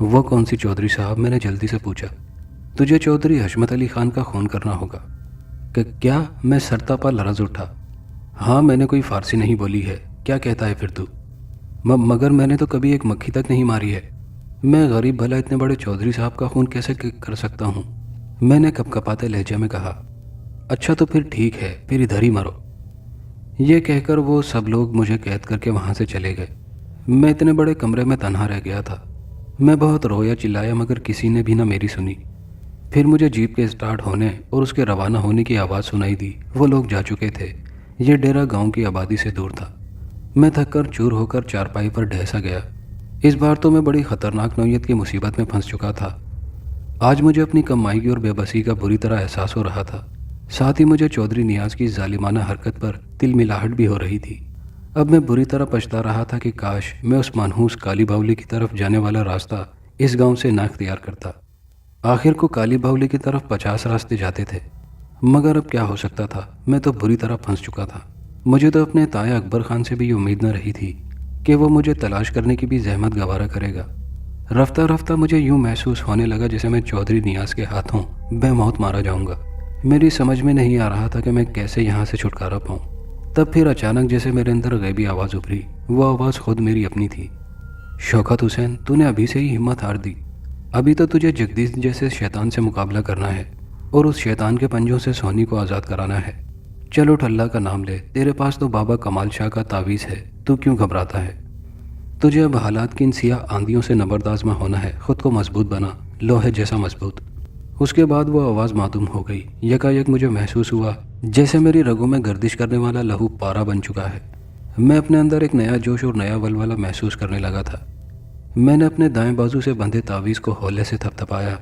وہ کون سی چودھری صاحب؟ میں نے جلدی سے پوچھا۔ تجھے چودھری حشمت علی خان کا خون کرنا ہوگا۔ کہ کیا؟ میں سرتاپا لرز اٹھا۔ ہاں، میں نے کوئی فارسی نہیں بولی ہے، کیا کہتا ہے پھر تو؟ مگر میں نے تو کبھی ایک مکھی تک نہیں ماری ہے، میں غریب بھلا اتنے بڑے چودھری صاحب کا خون کیسے کر سکتا ہوں؟ میں نے کپ کپاتے لہجے میں کہا۔ اچھا تو پھر ٹھیک ہے، پھر ادھر ہی مرو۔ یہ کہہ کر وہ سب لوگ مجھے قید کر کے وہاں سے چلے گئے۔ میں اتنے بڑے کمرے میں تنہا رہ گیا تھا۔ میں بہت رویا چلایا مگر کسی نے بھی نہ میری سنی۔ پھر مجھے جیپ کے اسٹارٹ ہونے اور اس کے روانہ ہونے کی آواز سنائی دی۔ وہ لوگ جا چکے تھے۔ یہ ڈیرا گاؤں کی آبادی سے دور تھا۔ میں تھک کر چور ہو کر چارپائی پر ڈھہ سا گیا۔ اس بار تو میں بڑی خطرناک نوعیت کی مصیبت میں پھنس چکا تھا۔ آج مجھے اپنی کمائی اور بے بسی کا بری طرح احساس ہو رہا تھا۔ ساتھ ہی مجھے چودھری نیاز کی ظالمانہ حرکت پر تل ملاہٹ بھی ہو رہی تھی۔ اب میں بری طرح پچھتا رہا تھا کہ کاش میں اس منحوس کالی باولی کی طرف جانے والا راستہ اس گاؤں سے نہ اختیار کرتا۔ آخر کو کالی باولی کی طرف 50 راستے جاتے تھے، مگر اب کیا ہو سکتا تھا؟ میں تو بری طرح پھنس چکا تھا۔ مجھے تو اپنے تایا اکبر خان سے بھی یہ امید نہ رہی تھی کہ وہ مجھے تلاش کرنے کی بھی زحمت گوارا کرے گا۔ رفتہ رفتہ مجھے یوں محسوس ہونے لگا جیسے میں چودھری نیاز کے ہاتھوں بے موت مارا جاؤں گا۔ میری سمجھ میں نہیں آ رہا تھا کہ میں کیسے یہاں سے چھٹکارا پاؤں۔ تب پھر اچانک جیسے میرے اندر غیبی آواز ابھری۔ وہ آواز خود میری اپنی تھی۔ شوکت حسین، تو نے ابھی سے ہی ہمت ہار دی؟ ابھی تو تجھے جگدیش جیسے شیطان سے مقابلہ کرنا ہے اور اس شیطان کے پنجوں سے سونی کو آزاد کرانا ہے۔ چلو اٹھ، اللہ کا نام لے، تیرے پاس تو بابا کمال شاہ کا تعویذ ہے، تو کیوں گھبراتا ہے؟ تجھے اب حالات کی ان سیاہ آندھیوں سے نبرداز میں ہونا ہے، خود کو مضبوط بنا، لوہے جیسا مضبوط۔ اس کے بعد وہ آواز معدوم ہو گئی۔ یکایک مجھے محسوس ہوا جیسے میری رگوں میں گردش کرنے والا لہو پارا بن چکا ہے۔ میں اپنے اندر ایک نیا جوش اور نیا ولولہ محسوس کرنے لگا تھا۔ میں نے اپنے دائیں بازو سے بندھے تعویذ کو ہولے سے تھپ تھپایا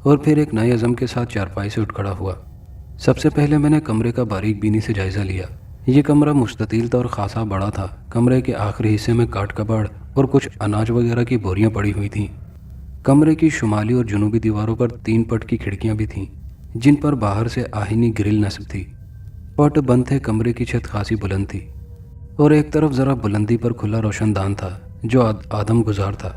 اور پھر ایک نئے عزم کے ساتھ چارپائی سے اٹھ کھڑا ہوا۔ سب سے پہلے میں نے کمرے کا باریک بینی سے جائزہ لیا۔ یہ کمرہ مستطیل تھا اور خاصا بڑا تھا۔ کمرے کے آخری حصے میں کاٹ کباڑ اور کچھ اناج وغیرہ کی بوریاں پڑی ہوئی تھیں۔ کمرے کی شمالی اور جنوبی دیواروں پر 3 پٹ کی کھڑکیاں بھی تھیں جن پر باہر سے آہنی گرل نصب تھی۔ پٹ بند تھے۔ کمرے کی چھت خاصی بلند تھی اور ایک طرف ذرا بلندی پر کھلا روشن دان تھا جو آدم گزار تھا۔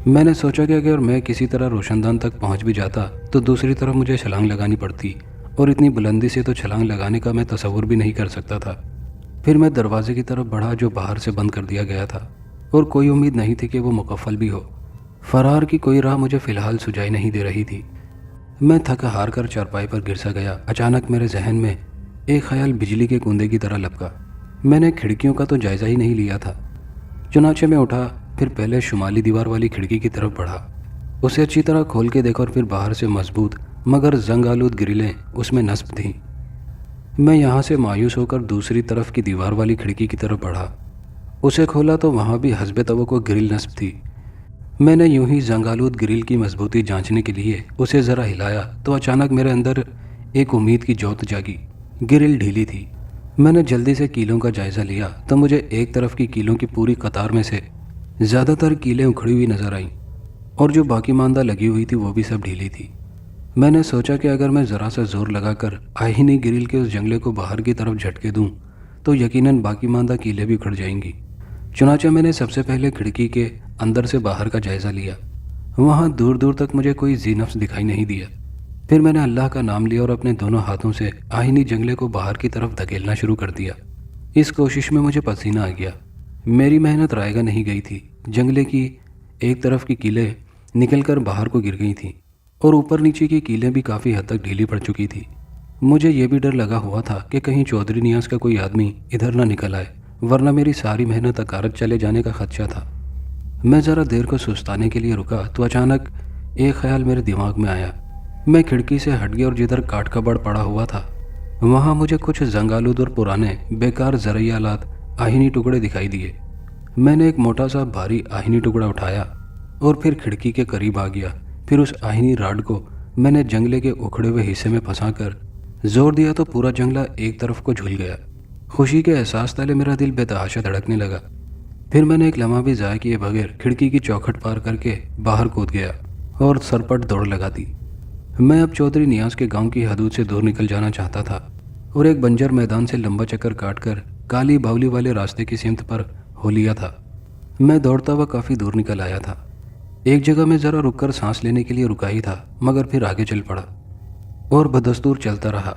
میں نے سوچا کہ اگر میں کسی طرح روشن دان تک پہنچ بھی جاتا تو دوسری طرف مجھے چھلانگ لگانی پڑتی، اور اتنی بلندی سے تو چھلانگ لگانے کا میں تصور بھی نہیں کر سکتا تھا۔ پھر میں دروازے کی طرف بڑھا جو باہر سے بند کر دیا گیا تھا اور کوئی امید نہیں تھی کہ وہ مقفل بھی ہو۔ فرار کی کوئی راہ مجھے فی الحال سجائی نہیں دے رہی تھی۔ میں تھک ہار کر چارپائی پر گر سا گیا۔ اچانک میرے ذہن میں ایک خیال بجلی کے گوندے کی طرح لپکا۔ میں نے کھڑکیوں کا تو جائزہ ہی نہیں لیا تھا۔ چنانچہ میں اٹھا، پھر پہلے شمالی دیوار والی کھڑکی کی طرف بڑھا، اسے اچھی طرح کھول کے دیکھا اور پھر باہر سے مضبوط مگر زنگ آلود گرلیں اس میں نصب تھیں۔ میں یہاں سے مایوس ہو کر دوسری طرف کی دیوار والی کھڑکی کی طرف بڑھا، اسے کھولا تو وہاں بھی حسب توقع گرل نصب تھی۔ میں نے یوں ہی زنگ آلود گرل کی مضبوطی جانچنے کے لیے اسے ذرا ہلایا تو اچانک میرے اندر ایک امید کی جوت جاگی۔ گرل ڈھیلی تھی۔ میں نے جلدی سے کیلوں کا جائزہ لیا تو مجھے ایک طرف کی کیلوں کی پوری قطار میں سے زیادہ تر کیلیں اکھڑی ہوئی نظر آئیں اور جو باقی ماندہ لگی ہوئی تھی وہ بھی سب ڈھیلی تھی۔ میں نے سوچا کہ اگر میں ذرا سا زور لگا کر آہنی گرل کے اس جنگلے کو باہر کی طرف جھٹکے دوں تو یقیناً باقی ماندہ کیلیں بھی اکھڑ جائیں گی۔ چنانچہ میں نے سب سے پہلے کھڑکی کے اندر سے باہر کا جائزہ لیا۔ وہاں دور دور تک مجھے کوئی ذی نفس دکھائی نہیں دیا۔ پھر میں نے اللہ کا نام لیا اور اپنے دونوں ہاتھوں سے آہنی جنگلے کو باہر کی طرف دھکیلنا شروع کر دیا۔ اس کوشش میں مجھے پسینہ آ گیا۔ میری محنت رائے گاہ نہیں گئی تھی۔ جنگلے کی ایک طرف کی کیلیں نکل کر باہر کو گر گئی تھیں اور اوپر نیچے کی کیلیں بھی کافی حد تک ڈھیلی پڑ چکی تھی۔ مجھے یہ بھی ڈر لگا ہوا تھا کہ کہیں چودھری نیاز کا کوئی آدمی ادھر نہ نکل آئے، ورنہ میری ساری محنت اکارت چلے جانے کا خدشہ تھا۔ میں ذرا دیر کو سستانے کے لیے رکا تو اچانک ایک خیال میرے دماغ میں آیا۔ میں کھڑکی سے ہٹ گیا اور جدھر کاٹ کباڑ پڑا ہوا تھا وہاں مجھے کچھ زنگ آلود اور پرانے بیکار زرعی آلات آہنی ٹکڑے دکھائی دیے۔ میں نے ایک موٹا سا بھاری آہنی ٹکڑا اٹھایا اور پھر کھڑکی کے قریب آ گیا۔ پھر اس آہنی راڈ کو میں نے جنگلے کے اکھڑے ہوئے حصے میں پھنسا کر زور دیا تو پورا جنگلہ ایک طرف کو جھل گیا۔ خوشی کے احساس تلے میرا دل بے تحاشا دھڑکنے لگا۔ پھر میں نے ایک لمحہ بھی ضائع کیے بغیر کھڑکی کی چوکھٹ پار کر کے باہر کود گیا اور سرپٹ دوڑ لگا دی۔ میں اب چودھری نیاز کے گاؤں کی حدود سے دور نکل جانا چاہتا تھا اور ایک بنجر میدان سے لمبا چکر کاٹ کر کالی باولی والے راستے کی سمت پر ہو لیا تھا۔ میں دوڑتا ہوا کافی دور نکل آیا تھا۔ ایک جگہ میں ذرا رک کر سانس لینے کے لیے رکا ہی تھا، مگر پھر آگے چل پڑا اور بدستور چلتا رہا۔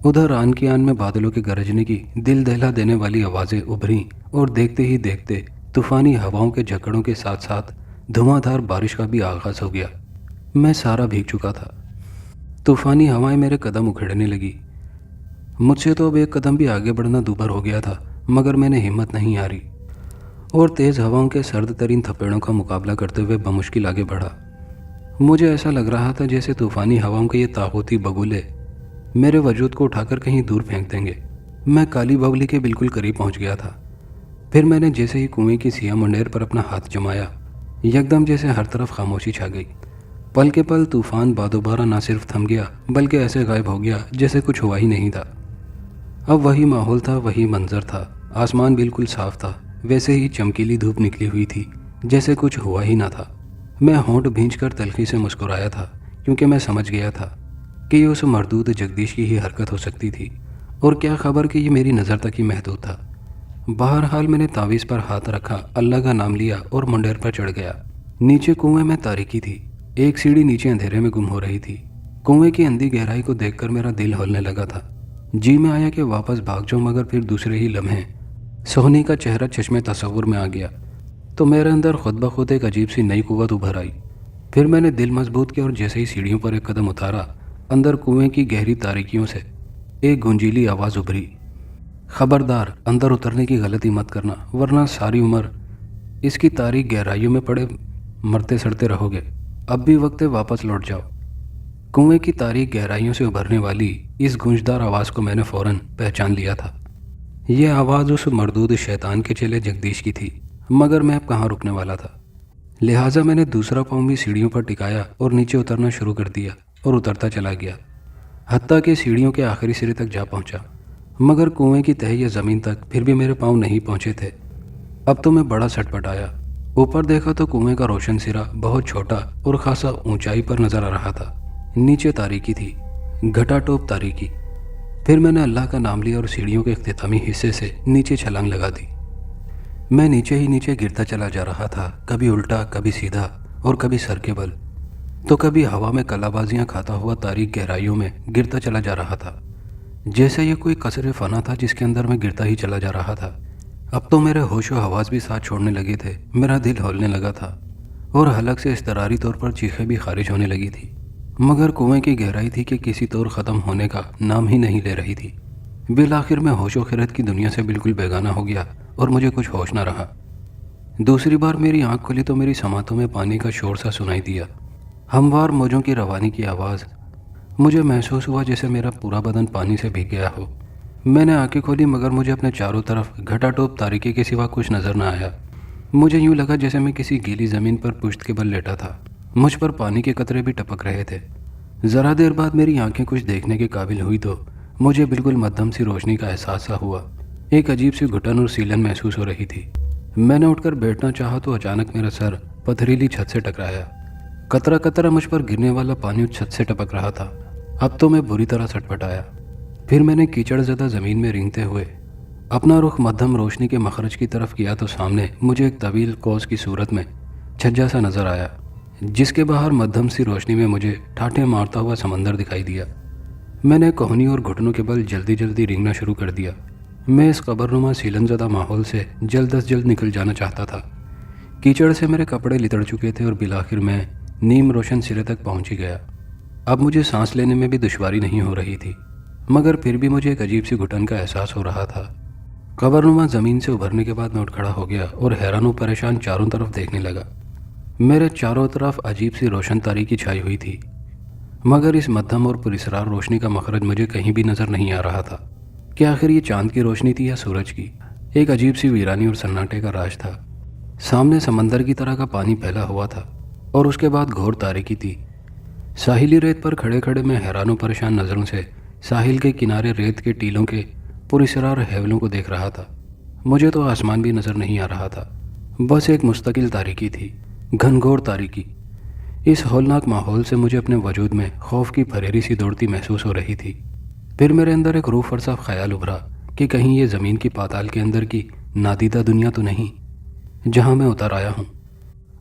ادھر آن کی آن میں بادلوں کے گرجنے کی دل دہلا دینے والی آوازیں ابھریں اور دیکھتے ہی دیکھتے طوفانی ہواؤں کے جھکڑوں کے ساتھ ساتھ دھواں دھار بارش کا بھی آغاز ہو گیا۔ میں سارا بھیگ چکا تھا۔ طوفانی ہوائیں میرے قدم اکھیڑنے لگی۔ مجھ سے تو اب ایک قدم بھی آگے بڑھنا دوبھر ہو گیا تھا، مگر میں نے ہمت نہیں ہاری اور تیز ہواؤں کے سرد ترین تھپیڑوں کا مقابلہ کرتے ہوئے بمشکل آگے بڑھا۔ مجھے ایسا لگ رہا تھا جیسے طوفانی ہواؤں کے یہ طاغوتی بگولے میرے وجود کو اٹھا کر کہیں دور پھینک دیں گے۔ میں کالی بگلی کے بالکل قریب پہنچ گیا تھا۔ پھر میں نے جیسے ہی کنویں کی سیاہ منڈیر پر اپنا ہاتھ جمایا، یکدم جیسے ہر طرف خاموشی چھا گئی۔ پل کے پل طوفان بادوبارہ نہ صرف تھم گیا بلکہ ایسے غائب ہو گیا جیسے کچھ ہوا ہی نہیں تھا۔ اب وہی ماحول تھا، وہی منظر تھا۔ آسمان بالکل صاف تھا، ویسے ہی چمکیلی دھوپ نکلی ہوئی تھی جیسے کچھ ہوا ہی نہ تھا۔ میں ہونٹ بھینچ کر تلخی سے مسکرایا تھا، کیونکہ میں سمجھ گیا تھا کہ یہ اس مردود جگدیش کی ہی حرکت ہو سکتی تھی، اور کیا خبر کہ یہ میری نظر تک ہی محدود تھا۔ بہرحال میں نے تعویذ پر ہاتھ رکھا، اللہ کا نام لیا اور منڈیر پر چڑھ گیا۔ نیچے کنویں میں تاریکی تھی، ایک سیڑھی نیچے اندھیرے میں گم ہو رہی تھی۔ کنویں کی اندھی گہرائی کو دیکھ کر میرا دل ہولنے لگا تھا۔ جی میں آیا کہ واپس بھاگ جاؤں، مگر پھر دوسرے ہی لمحے سہنی کا چہرہ چشمے تصور میں آ گیا تو میرے اندر خود بخود ایک عجیب سی نئی قوت ابھر آئی۔ پھر میں نے دل مضبوط کیا اور جیسے ہی سیڑھیوں پر ایک قدم اتارا، اندر کنویں کی گہری تاریکیوں سے ایک گنجیلی آواز ابھری، خبردار اندر اترنے کی غلطی مت کرنا، ورنہ ساری عمر اس کی تاریک گہرائیوں میں پڑے مرتے سڑتے رہو گے۔ اب بھی وقت ہے، واپس لوٹ جاؤ۔ کنویں کی تاریک گہرائیوں سے ابھرنے والی اس گونجدار آواز کو میں نے فوراً پہچان لیا تھا۔ یہ آواز اس مردود شیطان کے چیلے جگدیش کی تھی، مگر میں اب کہاں رکنے والا تھا۔ لہٰذا میں نے دوسرا پاؤں بھی سیڑھیوں پر ٹکایا اور نیچے اترنا شروع کر دیا اور اترتا چلا گیا، حتیٰ کہ سیڑھیوں کے آخری سرے تک جا پہنچا، مگر کنویں کی تہہ یا زمین تک پھر بھی میرے پاؤں نہیں پہنچے تھے۔ اب تو میں بڑا سٹ پٹایا۔ اوپر دیکھا تو کنویں کا روشن سرا بہت چھوٹا اور خاصا اونچائی پر نظر آ رہا تھا۔ نیچے تاریکی تھی، گھٹا ٹوپ تاریکی۔ پھر میں نے اللہ کا نام لیا اور سیڑھیوں کے اختتامی حصے سے نیچے چھلانگ لگا دی۔ میں نیچے ہی نیچے گرتا چلا جا رہا تھا، کبھی الٹا، کبھی سیدھا اور کبھی سر کے بل، تو کبھی ہوا میں کلا بازیاں کھاتا ہوا تاریک گہرائیوں میں گرتا چلا جا رہا تھا، جیسے یہ کوئی قصر فنا تھا جس کے اندر میں گرتا ہی چلا جا رہا تھا۔ اب تو میرے ہوش و حواس بھی ساتھ چھوڑنے لگے تھے، میرا دل ہولنے لگا تھا اور حلق سے اضطراری طور پر چیخیں بھی خارج ہونے لگی تھی، مگر کنویں کی گہرائی تھی کہ کسی طور ختم ہونے کا نام ہی نہیں لے رہی تھی۔ بالآخر میں ہوش و خرد کی دنیا سے بالکل بیگانہ ہو گیا اور مجھے کچھ ہوش نہ رہا۔ دوسری بار میری آنکھ کھلی تو میری سماعتوں میں پانی کا شور سا سنائی دیا، ہموار موجوں کی روانی کی آواز۔ مجھے محسوس ہوا جیسے میرا پورا بدن پانی سے بھیگ گیا ہو۔ میں نے آنکھیں کھولی مگر مجھے اپنے چاروں طرف گھٹا ٹوپ تاریکی کے سوا کچھ نظر نہ آیا۔ مجھے یوں لگا جیسے میں کسی گیلی زمین پر پشت کے بل لیٹا تھا، مجھ پر پانی کے قطرے بھی ٹپک رہے تھے۔ ذرا دیر بعد میری آنکھیں کچھ دیکھنے کے قابل ہوئی تو مجھے بالکل مدھم سی روشنی کا احساس سا ہوا۔ ایک عجیب سی گھٹن اور سیلن محسوس ہو رہی تھی۔ میں نے اٹھ کر بیٹھنا چاہا تو اچانک میرا سر پتھریلی چھت سے ٹکرایا۔ قطرہ قطرہ مجھ پر گرنے والا پانی اس چھت سے ٹپک رہا تھا۔ اب تو میں بری طرح سٹ پٹایا۔ پھر میں نے کیچڑ زدہ زمین میں رینگتے ہوئے اپنا رخ مدھم روشنی کے مخرج کی طرف کیا تو سامنے مجھے ایک طویل قوس کی صورت میں چھجا سا نظر آیا، جس کے باہر مدھم سی روشنی میں مجھے ٹھاٹھے مارتا ہوا سمندر دکھائی دیا۔ میں نے کوہنی اور گھٹنوں کے بل جلدی جلدی رینگنا شروع کر دیا۔ میں اس قبرنما سیلن زدہ ماحول سے جلد از جلد نکل جانا چاہتا تھا۔ کیچڑ سے میرے کپڑے لتڑ چکے تھے اور بالآخر میں نیم روشن سرے تک پہنچ ہی گیا۔ اب مجھے سانس لینے میں بھی دشواری نہیں ہو رہی تھی، مگر پھر بھی مجھے ایک عجیب سی گھٹن کا احساس ہو رہا تھا۔ قبرنما زمین سے ابھرنے کے بعد میں اٹھ کھڑا ہو گیا اور حیران و پریشان چاروں طرف دیکھنے لگا۔ میرے چاروں طرف عجیب سی روشن تاریکی چھائی ہوئی تھی، مگر اس مدھم اور پراسرار روشنی کا مخرج مجھے کہیں بھی نظر نہیں آ رہا تھا کہ آخر یہ چاند کی روشنی تھی یا سورج کی۔ ایک عجیب سی ویرانی اور سناٹے کا راج تھا۔ سامنے سمندر کی طرح کا پانی پھیلا ہوا تھا اور اس کے بعد گھور تاریکی تھی۔ ساحلی ریت پر کھڑے کھڑے میں حیران و پریشان نظروں سے ساحل کے کنارے ریت کے ٹیلوں کے پراسرار ہیولوں کو دیکھ رہا تھا۔ مجھے تو آسمان بھی نظر نہیں آ رہا تھا، بس ایک مستقل تاریکی تھی، گھنگھور تاریکی۔ اس ہولناک ماحول سے مجھے اپنے وجود میں خوف کی پھریری سی دوڑتی محسوس ہو رہی تھی۔ پھر میرے اندر ایک روح فرسا خیال ابھرا کہ کہیں یہ زمین کی پاتال کے اندر کی نادیدہ دنیا تو نہیں جہاں میں اتر آیا ہوں۔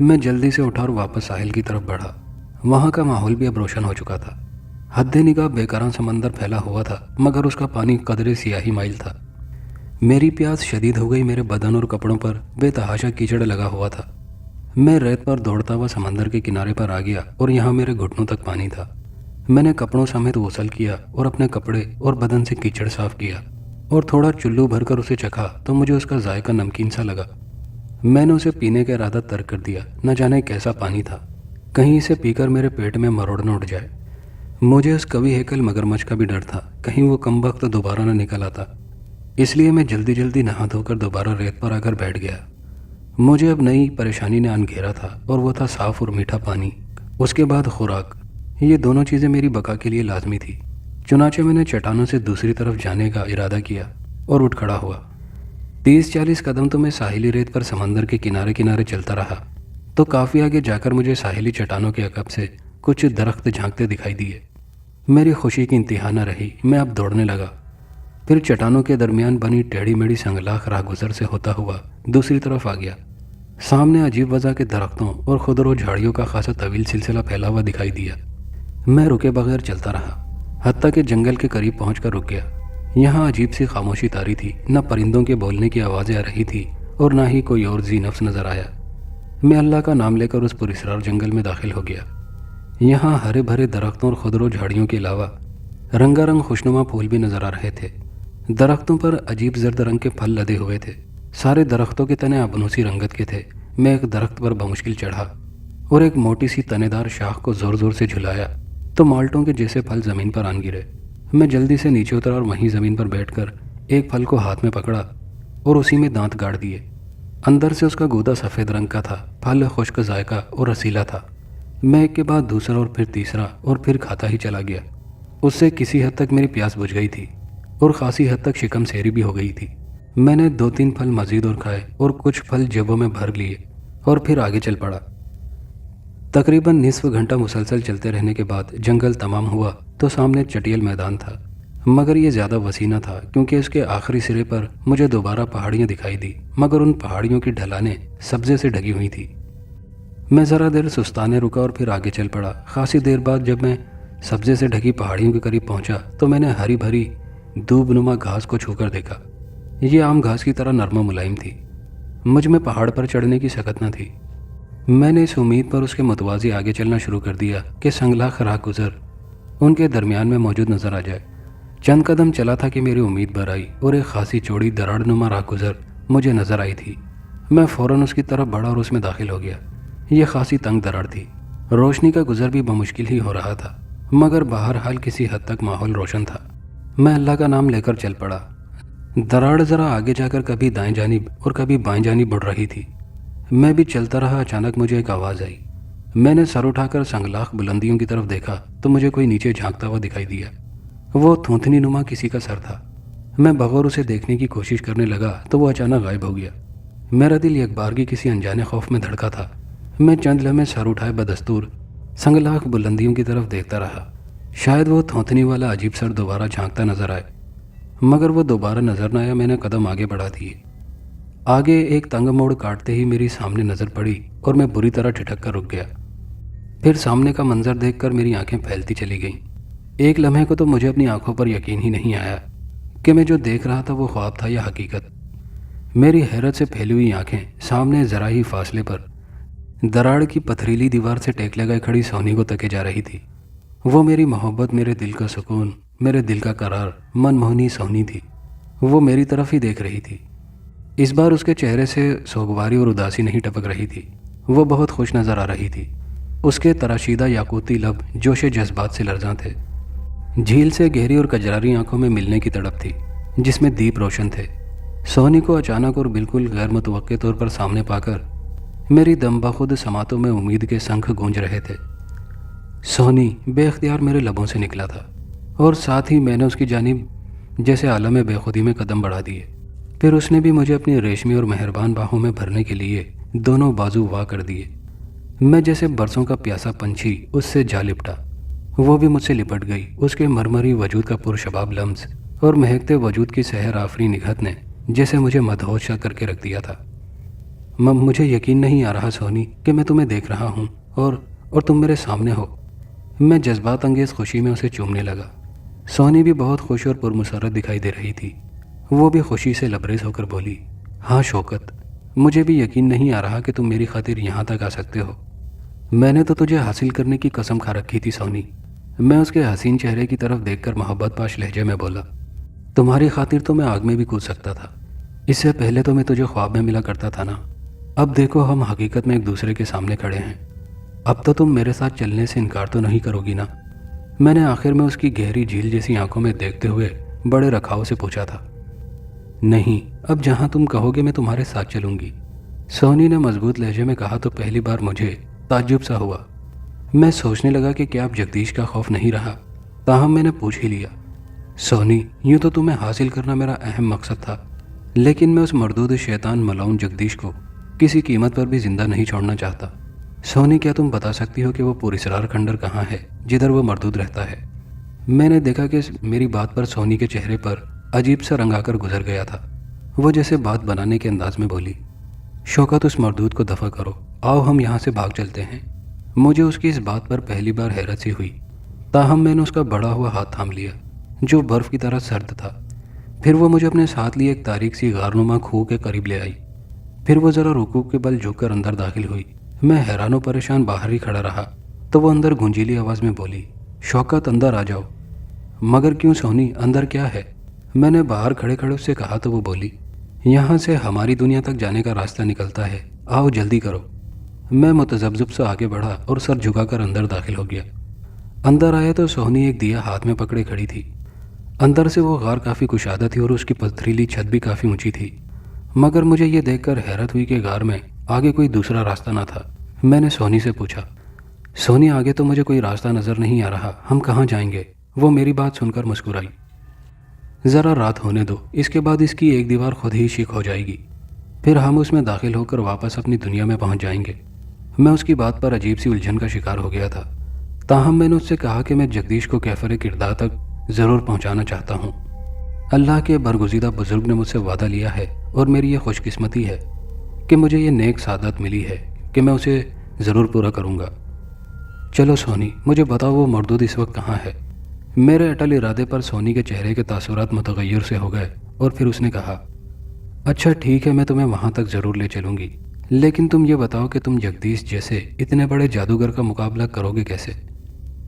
میں جلدی سے اٹھا اور واپس ساحل کی طرف بڑھا۔ وہاں کا ماحول بھی اب روشن ہو چکا تھا۔ حد نگاہ بیکراں سمندر پھیلا ہوا تھا، مگر اس کا پانی قدرے سیاہی مائل تھا۔ میری پیاس شدید ہو گئی، میرے بدن اور کپڑوں پر بے تحاشا کیچڑ لگا ہوا تھا۔ میں ریت پر دوڑتا ہوا سمندر کے کنارے پر آ گیا اور یہاں میرے گھٹنوں تک پانی تھا۔ میں نے کپڑوں سمیت غسل کیا اور اپنے کپڑے اور بدن سے کیچڑ صاف کیا اور تھوڑا چلو بھر کر اسے چکھا تو مجھے اس کا ذائقہ نمکین سا لگا۔ میں نے اسے پینے کا ارادہ ترک کر دیا۔ نہ جانے کیسا پانی تھا، کہیں اسے پی کر میرے پیٹ میں مروڑ نہ اٹھ جائے۔ مجھے اس کوی ہیکل مگرمچھ کا بھی ڈر تھا، کہیں وہ کم وقت دوبارہ نہ نکل آتا۔ اس لیے میں جلدی جلدی نہا دھو کر دوبارہ ریت پر آ کر بیٹھ گیا۔ مجھے اب نئی پریشانی نے ان گھیرا تھا اور وہ تھا صاف اور میٹھا پانی، اس کے بعد خوراک۔ یہ دونوں چیزیں میری بقا کے لیے لازمی تھی۔ چنانچہ میں نے چٹانوں سے دوسری طرف جانے کا ارادہ کیا اور اٹھ کھڑا ہوا۔ 30-40 قدم تو میں ساحلی ریت پر سمندر کے کنارے کنارے چلتا رہا، تو کافی آگے جا کر مجھے ساحلی چٹانوں کے عقب سے کچھ درخت جھانکتے دکھائی دیے۔ میری خوشی کی انتہا نہ رہی، میں اب دوڑنے لگا۔ پھر چٹانوں کے درمیان بنی ٹیڑھی میڑھی سنگلاخ راہ گزر سے ہوتا ہوا دوسری طرف آ گیا۔ سامنے عجیب وضع کے درختوں اور خضر و جھاڑیوں کا خاصا طویل سلسلہ پھیلا ہوا دکھائی دیا۔ میں رکے بغیر چلتا رہا، حتیٰ کہ جنگل کے قریب پہنچ کر رک گیا۔ یہاں عجیب سی خاموشی طاری تھی، نہ پرندوں کے بولنے کی آوازیں آ رہی تھی اور نہ ہی کوئی اور ذی نفس نظر آیا۔ میں اللہ کا نام لے کر اس پراسرار جنگل میں داخل ہو گیا۔ یہاں ہرے بھرے درختوں اور خضر و جھاڑیوں کے علاوہ رنگا رنگ خوشنما پھول بھی نظر آ رہے تھے۔ درختوں پر عجیب زرد رنگ کے پھل لدے ہوئے تھے۔ سارے درختوں کے تنے ابنوسی رنگت کے تھے۔ میں ایک درخت پر بمشکل چڑھا اور ایک موٹی سی تنے دار شاخ کو زور زور سے جھلایا تو مالٹوں کے جیسے پھل زمین پر آن گرے۔ میں جلدی سے نیچے اترا اور وہیں زمین پر بیٹھ کر ایک پھل کو ہاتھ میں پکڑا اور اسی میں دانت گاڑ دیے۔ اندر سے اس کا گودا سفید رنگ کا تھا، پھل خشک ذائقہ اور رسیلا تھا۔ میں ایک کے بعد دوسرا اور پھر تیسرا اور پھر کھاتا ہی چلا گیا۔ اس سے کسی حد تک میری پیاس بجھ گئی تھی اور خاصی حد تک شکم سیری بھی ہو گئی تھی۔ میں نے 2-3 پھل مزید اور کھائے اور کچھ پھل جیبوں میں بھر لیے اور پھر آگے چل پڑا۔ تقریباً نصف گھنٹہ مسلسل چلتے رہنے کے بعد جنگل تمام ہوا تو سامنے چٹیل میدان تھا، مگر یہ زیادہ وسیع نہ تھا کیونکہ اس کے آخری سرے پر مجھے دوبارہ پہاڑیاں دکھائی دی، مگر ان پہاڑیوں کی ڈھلانیں سبزے سے ڈھکی ہوئی تھیں۔ میں ذرا دیر سستانے رکا اور پھر آگے چل پڑا۔ خاصی دیر بعد جب میں سبزے سے ڈھکی پہاڑیوں کے قریب پہنچا تو میں نے ہری بھری دوب نما گھاس کو چھو کر دیکھا۔ یہ عام گھاس کی طرح نرم و ملائم تھی۔ مجھ میں پہاڑ پر چڑھنے کی سکت نہ تھی۔ میں نے اس امید پر اس کے متوازی آگے چلنا شروع کر دیا کہ سنگلاخ راہ گزر ان کے درمیان میں موجود نظر آ جائے۔ چند قدم چلا تھا کہ میری امید بھر آئی اور ایک خاصی چوڑی دراڑ نما راہ گزر مجھے نظر آئی تھی۔ میں فوراً اس کی طرف بڑھا اور اس میں داخل ہو گیا۔ یہ خاصی تنگ دراڑ تھی، روشنی کا گزر بھی بمشکل ہی ہو رہا تھا، مگر بہرحال کسی حد تک ماحول روشن تھا۔ میں اللہ کا نام لے کر چل پڑا۔ دراڑ ذرا آگے جا کر کبھی دائیں جانب اور کبھی بائیں جانب بڑھ رہی تھی۔ میں بھی چلتا رہا۔ اچانک مجھے ایک آواز آئی۔ میں نے سر اٹھا کر سنگلاخ بلندیوں کی طرف دیکھا تو مجھے کوئی نیچے جھانکتا ہوا دکھائی دیا۔ وہ تھوتنی نما کسی کا سر تھا۔ میں بغور اسے دیکھنے کی کوشش کرنے لگا تو وہ اچانک غائب ہو گیا۔ میرا دل ایک بار کی کسی انجانے خوف میں دھڑکا تھا۔ میں چند لمحے سر اٹھائے بدستور سنگلاخ بلندیوں کی طرف دیکھتا رہا۔ شاید وہ تھوتنی والا عجیب سر دوبارہ جھانکتا نظر آئے، مگر وہ دوبارہ نظر نہ آیا۔ میں نے قدم آگے بڑھا دیے۔ آگے ایک تنگ موڑ کاٹتے ہی میری سامنے نظر پڑی اور میں بری طرح ٹھٹک کر رک گیا۔ پھر سامنے کا منظر دیکھ کر میری آنکھیں پھیلتی چلی گئیں۔ ایک لمحے کو تو مجھے اپنی آنکھوں پر یقین ہی نہیں آیا کہ میں جو دیکھ رہا تھا وہ خواب تھا یا حقیقت۔ میری حیرت سے پھیلی ہوئی آنکھیں سامنے ذرا ہی فاصلے پر دراڑ کی پتھریلی دیوار سے ٹیک لگائے کھڑی سونی کو تکے جا رہی تھی۔ وہ میری محبت، میرے دل کا سکون، میرے دل کا قرار، من موہنی سونی تھی۔ وہ میری طرف ہی دیکھ رہی تھی۔ اس بار اس کے چہرے سے سوگواری اور اداسی نہیں ٹپک رہی تھی، وہ بہت خوش نظر آ رہی تھی۔ اس کے تراشیدہ یاقوتی لب جوش جذبات سے لرزاں تھے۔ جھیل سے گہری اور کجراری آنکھوں میں ملنے کی تڑپ تھی جس میں دیپ روشن تھے۔ سونی کو اچانک اور بالکل غیر متوقع طور پر سامنے پا کر میری دم بخود سماعتوں میں امید کے شنکھ گونج رہے تھے۔ سونی بے اختیار میرے لبوں سے نکلا تھا اور ساتھ ہی میں نے اس کی جانب جیسے عالم بے خودی میں قدم بڑھا دیے۔ پھر اس نے بھی مجھے اپنی ریشمی اور مہربان باہوں میں بھرنے کے لیے دونوں بازو وا کر دیے۔ میں جیسے برسوں کا پیاسا پنچھی اس سے جا لپٹا، وہ بھی مجھ سے لپٹ گئی۔ اس کے مرمری وجود کا پرشباب لمس اور مہکتے وجود کی سحر آفری نگہت نے جیسے مجھے مدہوش کر کے رکھ دیا تھا۔ مجھے یقین نہیں آ رہا سونی کہ میں تمہیں دیکھ رہا ہوں اور تم میرے سامنے ہو۔ میں جذبات انگیز خوشی میں اسے چومنے لگا۔ سونی بھی بہت خوش اور پرمسرت دکھائی دے رہی تھی۔ وہ بھی خوشی سے لبریز ہو کر بولی، ہاں شوکت، مجھے بھی یقین نہیں آ رہا کہ تم میری خاطر یہاں تک آ سکتے ہو۔ میں نے تو تجھے حاصل کرنے کی قسم کھا رکھی تھی سونی۔ میں اس کے حسین چہرے کی طرف دیکھ کر محبت پاش لہجے میں بولا، تمہاری خاطر تو میں آگ میں بھی کود سکتا تھا۔ اس سے پہلے تو میں تجھے خواب میں ملا کرتا تھا نا۔ اب دیکھو ہم حقیقت میں ایک دوسرے کے سامنے کھڑے ہیں۔ اب تو تم میرے ساتھ چلنے سے انکار تو نہیں کرو گی نا؟ میں نے آخر میں اس کی گہری جھیل جیسی آنکھوں میں دیکھتے ہوئے بڑے رکھاؤ سے پوچھا تھا۔ نہیں، اب جہاں تم کہو گے میں تمہارے ساتھ چلوں گی، سونی نے مضبوط لہجے میں کہا تو پہلی بار مجھے تعجب سا ہوا۔ میں سوچنے لگا کہ کیا اب جگدیش کا خوف نہیں رہا، تاہم میں نے پوچھ ہی لیا، سونی یوں تو تمہیں حاصل کرنا میرا اہم مقصد تھا، لیکن میں اس مردود شیطان ملاؤن جگدیش کو کسی قیمت پر بھی زندہ نہیں چھوڑنا چاہتا۔ سونی کیا تم بتا سکتی ہو کہ وہ پوراسرار کھنڈر کہاں ہے جدھر وہ مردود رہتا ہے؟ میں نے دیکھا کہ میری بات پر سونی کے چہرے پر عجیب سا رنگ آ کر گزر گیا تھا۔ وہ جیسے بات بنانے کے انداز میں بولی، شوکت اس مردود کو دفع کرو، آؤ ہم یہاں سے بھاگ چلتے ہیں۔ مجھے اس کی اس بات پر پہلی بار حیرت سی ہوئی، تاہم میں نے اس کا بڑا ہوا ہاتھ تھام لیا جو برف کی طرح سرد تھا۔ پھر وہ مجھے اپنے ساتھ لیے ایک تاریک سی غارنما کھو کے قریب لے آئی۔ پھر وہ ذرا رکوع کے بل جھک کر اندر داخل ہوئی۔ میں حیران و پریشان باہر ہی کھڑا رہا تو وہ اندر گونجیلی آواز میں بولی، شوکت اندر آ جاؤ۔ مگر کیوں سونی، اندر کیا ہے؟ میں نے باہر کھڑے کھڑے اس سے کہا تو وہ بولی، یہاں سے ہماری دنیا تک جانے کا راستہ نکلتا ہے، آؤ جلدی کرو۔ میں متذبذب سے آگے بڑھا اور سر جھکا کر اندر داخل ہو گیا۔ اندر آیا تو سونی ایک دیا ہاتھ میں پکڑے کھڑی تھی۔ اندر سے وہ غار کافی کشادہ تھی اور اس کی پتھریلی چھت بھی کافی اونچی تھی، مگر مجھے یہ دیکھ کر حیرت ہوئی کہ غار میں آگے کوئی دوسرا راستہ نہ تھا۔ میں نے سونی سے پوچھا، سونی آگے تو مجھے کوئی راستہ نظر نہیں آ رہا، ہم کہاں جائیں گے؟ وہ میری بات سن کر مسکرائی، ذرا رات ہونے دو، اس کے بعد اس کی ایک دیوار خود ہی شک ہو جائے گی، پھر ہم اس میں داخل ہو کر واپس اپنی دنیا میں پہنچ جائیں گے۔ میں اس کی بات پر عجیب سی الجھن کا شکار ہو گیا تھا، تاہم میں نے اس سے کہا کہ میں جگدیش کو کیفر کردار تک ضرور پہنچانا چاہتا ہوں۔ اللہ کے برگزیدہ بزرگ نے مجھ سے وعدہ لیا ہے اور میری یہ خوش قسمتی ہے کہ مجھے یہ نیک سعادت ملی ہے کہ میں اسے ضرور پورا کروں گا۔ چلو سونی، مجھے بتاؤ وہ مردود اس وقت کہاں ہے؟ میرے اٹل ارادے پر سونی کے چہرے کے تاثرات متغیر سے ہو گئے اور پھر اس نے کہا، اچھا ٹھیک ہے، میں تمہیں وہاں تک ضرور لے چلوں گی، لیکن تم یہ بتاؤ کہ تم جگدیش جیسے اتنے بڑے جادوگر کا مقابلہ کرو گے کیسے؟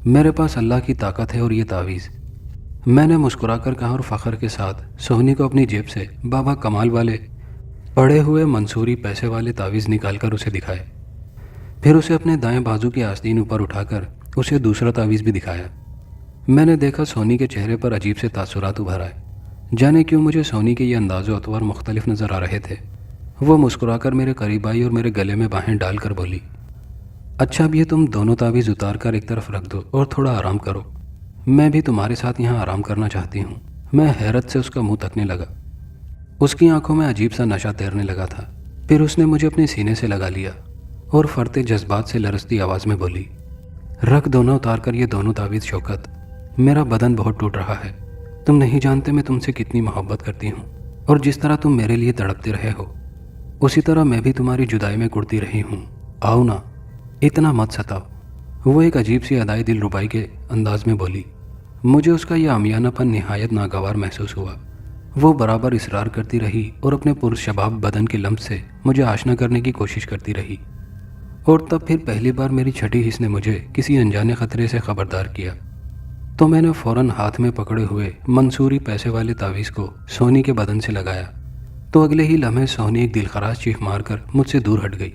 میرے پاس اللہ کی طاقت ہے اور یہ تعویذ۔ میں نے مسکرا کر کہا اور فخر کے ساتھ سونی کو اپنی جیب سے بابا کمال والے پڑے ہوئے منصوری پیسے والے تعویذ نکال کر اسے دکھائے۔ پھر اسے اپنے دائیں بازو کی آستین اوپر اٹھا کر اسے دوسرا تعویذ بھی دکھایا۔ میں نے دیکھا سونی کے چہرے پر عجیب سے تاثرات ابھر آئے۔ جانے کیوں مجھے سونی کے یہ انداز و اطوار مختلف نظر آ رہے تھے۔ وہ مسکرا کر میرے قریب آئی اور میرے گلے میں باہیں ڈال کر بولی، اچھا اب یہ تم دونوں تعویذ اتار کر ایک طرف رکھ دو اور تھوڑا آرام کرو، میں بھی تمہارے ساتھ یہاں آرام کرنا چاہتی ہوں۔ میں حیرت سے اس کا منہ تکنے لگا۔ اس کی آنکھوں میں عجیب سا نشہ تیرنے لگا تھا۔ پھر اس نے مجھے اپنے سینے سے لگا لیا اور فرتے جذبات سے لرزتی آواز میں بولی، رکھ دو نا اتار کر یہ دونوں تعویذ شوکت، میرا بدن بہت ٹوٹ رہا ہے، تم نہیں جانتے میں تم سے کتنی محبت کرتی ہوں، اور جس طرح تم میرے لیے تڑپتے رہے ہو اسی طرح میں بھی تمہاری جدائی میں کڑتی رہی ہوں، آؤ نا، اتنا مت ستاؤ۔ وہ ایک عجیب سی ادائی دل ربائی کے انداز میں بولی۔ مجھے اس کا یہ عامیانہ پن نہایت ناگوار محسوس ہوا۔ وہ برابر اصرار کرتی رہی اور اپنے پرشباب بدن کے لمس سے مجھے آشنا کرنے کی کوشش کرتی رہی، اور تب پھر پہلی بار میری چھٹی حس نے مجھے کسی انجانے خطرے سے خبردار کیا تو میں نے فوراً ہاتھ میں پکڑے ہوئے منصوری پیسے والے تعویذ کو سونی کے بدن سے لگایا تو اگلے ہی لمحے سونی ایک دلخراش چیخ مار کر مجھ سے دور ہٹ گئی۔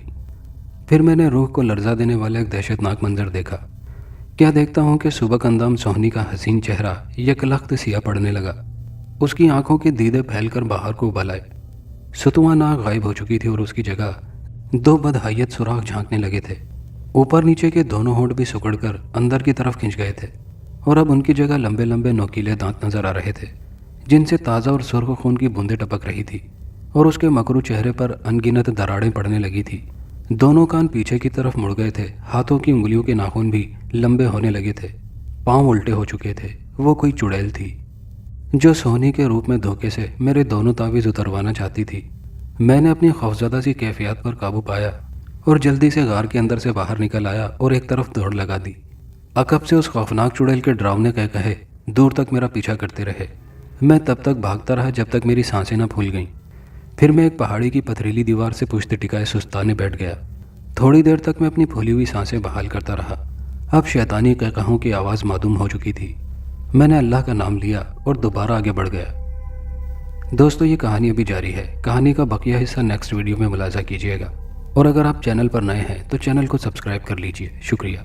پھر میں نے روح کو لرزہ دینے والا ایک دہشت ناک منظر دیکھا۔ کیا دیکھتا ہوں کہ سبک اندام سونی کا حسین چہرہ یک لخت سیاہ پڑنے لگا، اس کی آنکھوں کے دیدے پھیل کر باہر کو ابل آئے، ستواں ناک غائب ہو چکی تھی اور اس کی جگہ دو بدحیت سوراخ جھانکنے لگے تھے۔ اوپر نیچے کے دونوں ہونٹ بھی سکڑ کر اندر کی طرف کھنچ گئے تھے اور اب ان کی جگہ لمبے لمبے نوکیلے دانت نظر آ رہے تھے جن سے تازہ اور سرخ خون کی بوندیں ٹپک رہی تھی، اور اس کے مکرو چہرے پر انگنت دراڑیں پڑنے لگی تھی۔ دونوں کان پیچھے کی طرف مڑ گئے تھے، ہاتھوں کی انگلیوں کے ناخن بھی لمبے ہونے لگے تھے، پاؤں الٹے ہو چکے تھے۔ وہ کوئی چڑیل تھی جو سونی کے روپ میں دھوکے سے میرے دونوں تعویذ اتروانا چاہتی تھی۔ میں نے اپنی خوفزدہ سی کیفیات پر قابو پایا اور جلدی سے غار کے اندر سے باہر نکل آیا اور ایک طرف دوڑ لگا دی۔ عقب سے اس خوفناک چڑیل کے ڈراؤنے کہے دور تک میرا پیچھا کرتے رہے۔ میں تب تک بھاگتا رہا جب تک میری سانسیں نہ پھول گئیں۔ پھر میں ایک پہاڑی کی پتھریلی دیوار سے پشت ٹکائے سستانے بیٹھ گیا۔ تھوڑی دیر تک میں اپنی پھولی ہوئی سانسیں بحال کرتا رہا۔ اب شیطانی قہقہوں کی آواز معدوم ہو چکی تھی۔ میں نے اللہ کا نام لیا اور دوبارہ آگے بڑھ گیا۔ دوستو، یہ کہانی ابھی جاری ہے۔ کہانی کا بقیہ حصہ نیکسٹ ویڈیو میں ملاحظہ کیجیے گا، اور اگر آپ چینل پر نئے ہیں تو چینل کو سبسکرائب کر لیجئے۔ شکریہ۔